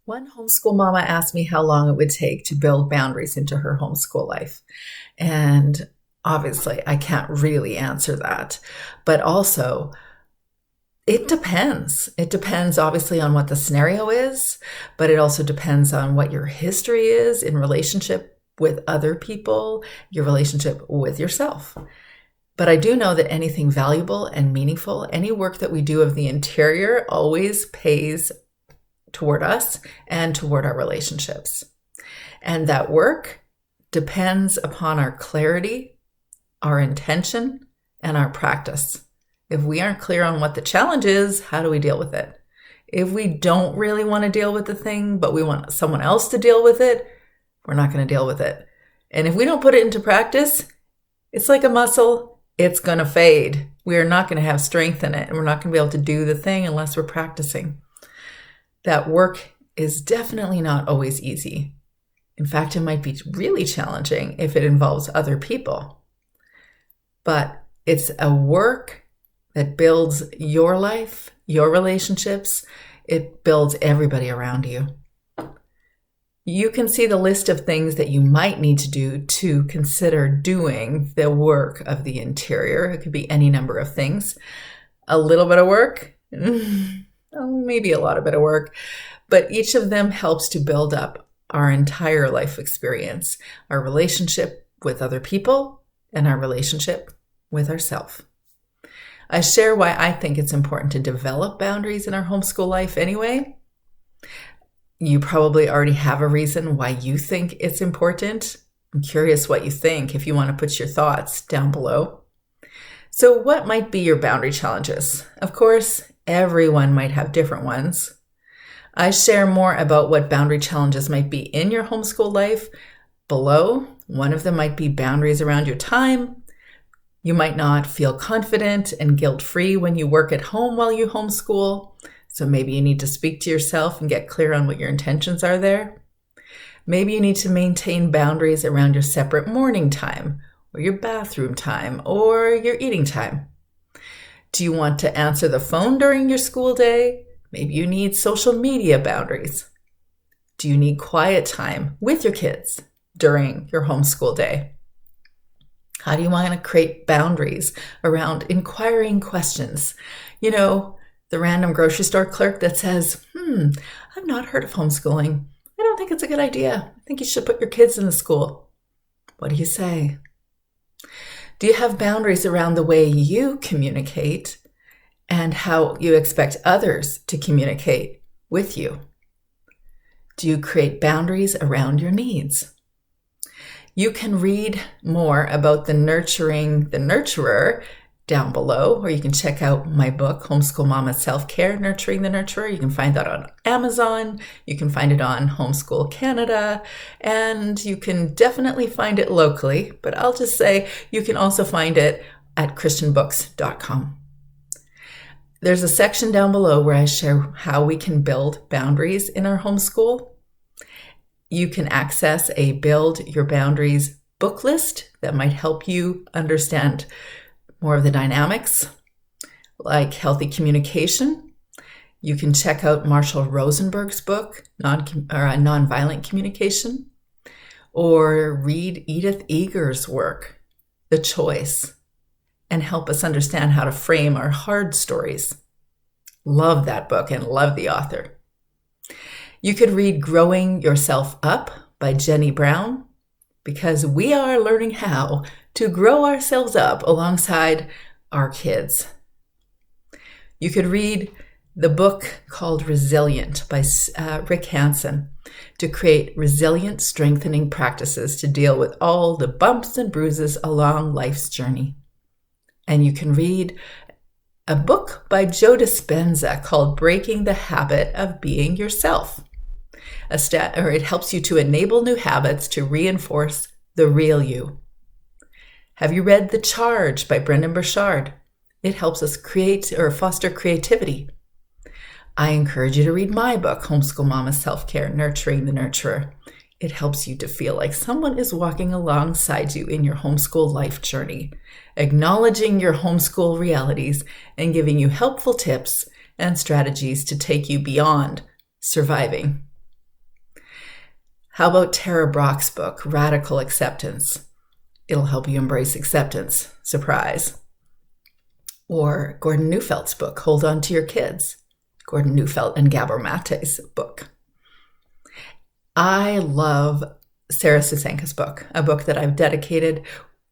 One homeschool mama asked me how long it would take to build boundaries into her homeschool life. And obviously, I can't really answer that. But also, it depends. It depends obviously on what the scenario is, but it also depends on what your history is in relationship with other people, your relationship with yourself. But I do know that anything valuable and meaningful, any work that we do of the interior always pays toward us and toward our relationships. And that work depends upon our clarity, our intention, and our practice. If we aren't clear on what the challenge is, how do we deal with it? If we don't really want to deal with the thing, but we want someone else to deal with it, we're not going to deal with it. And if we don't put it into practice, it's like a muscle, it's going to fade. We are not going to have strength in it, and we're not going to be able to do the thing unless we're practicing. That work is definitely not always easy. In fact, it might be really challenging if it involves other people. But it's a work that builds your life, your relationships. It builds everybody around you. You can see the list of things that you might need to do to consider doing the work of the interior. It could be any number of things. A little bit of work, maybe a lot of bit of work, but each of them helps to build up our entire life experience, our relationship with other people, and our relationship with ourselves. I share why I think it's important to develop boundaries in our homeschool life anyway. You probably already have a reason why you think it's important. I'm curious what you think if you want to put your thoughts down below. So what might be your boundary challenges? Of course, everyone might have different ones. I share more about what boundary challenges might be in your homeschool life below. One of them might be boundaries around your time. You might not feel confident and guilt-free when you work at home while you homeschool. So maybe you need to speak to yourself and get clear on what your intentions are there. Maybe you need to maintain boundaries around your separate morning time, or your bathroom time, or your eating time. Do you want to answer the phone during your school day? Maybe you need social media boundaries. Do you need quiet time with your kids during your homeschool day? How do you want to create boundaries around inquiring questions? The random grocery store clerk that says, I've not heard of homeschooling. I don't think it's a good idea. I think you should put your kids in the school. What do you say? Do you have boundaries around the way you communicate and how you expect others to communicate with you? Do you create boundaries around your needs? You can read more about the nurturing the nurturer down below, or you can check out my book, Homeschool Mama Self-Care, Nurturing the Nurturer. You can find that on Amazon. You can find it on Homeschool Canada, and you can definitely find it locally, but I'll just say you can also find it at christianbooks.com. There's a section down below where I share how we can build boundaries in our homeschool. You can access a Build Your Boundaries book list that might help you understand more of the dynamics, like healthy communication. You can check out Marshall Rosenberg's book, Nonviolent Communication, or read Edith Eger's work, The Choice, and help us understand how to frame our hard stories. Love that book and love the author. You could read Growing Yourself Up by Jenny Brown, because we are learning how to grow ourselves up alongside our kids. You could read the book called Resilient by Rick Hansen to create resilient, strengthening practices to deal with all the bumps and bruises along life's journey. And you can read a book by Joe Dispenza called Breaking the Habit of Being Yourself. It helps you to enable new habits to reinforce the real you. Have you read The Charge by Brendon Burchard? It helps us create or foster creativity. I encourage you to read my book, Homeschool Mama Self-Care, Nurturing the Nurturer. It helps you to feel like someone is walking alongside you in your homeschool life journey, acknowledging your homeschool realities and giving you helpful tips and strategies to take you beyond surviving How about Tara Brach's book, Radical Acceptance? It'll help you embrace acceptance. Surprise. Or Gordon Neufeld's book, Hold On to Your Kids. Gordon Neufeld and Gabor Mate's book. I love Sarah Susanka's book, a book that I've dedicated.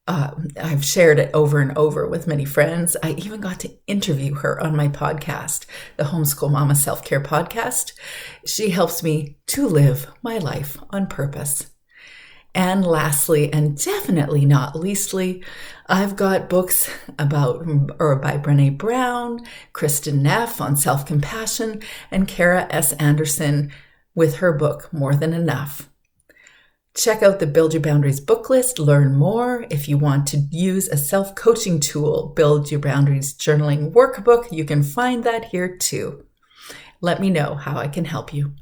I've shared it over and over with many friends. I even got to interview her on my podcast, the Homeschool Mama Self-Care Podcast. She helps me to live my life on purpose. And lastly, and definitely not leastly, I've got books by Brené Brown, Kristen Neff on self-compassion, and Kara S. Anderson with her book, More Than Enough. Check out the Build Your Boundaries book list. Learn more. If you want to use a self-coaching tool, Build Your Boundaries journaling workbook, you can find that here too. Let me know how I can help you.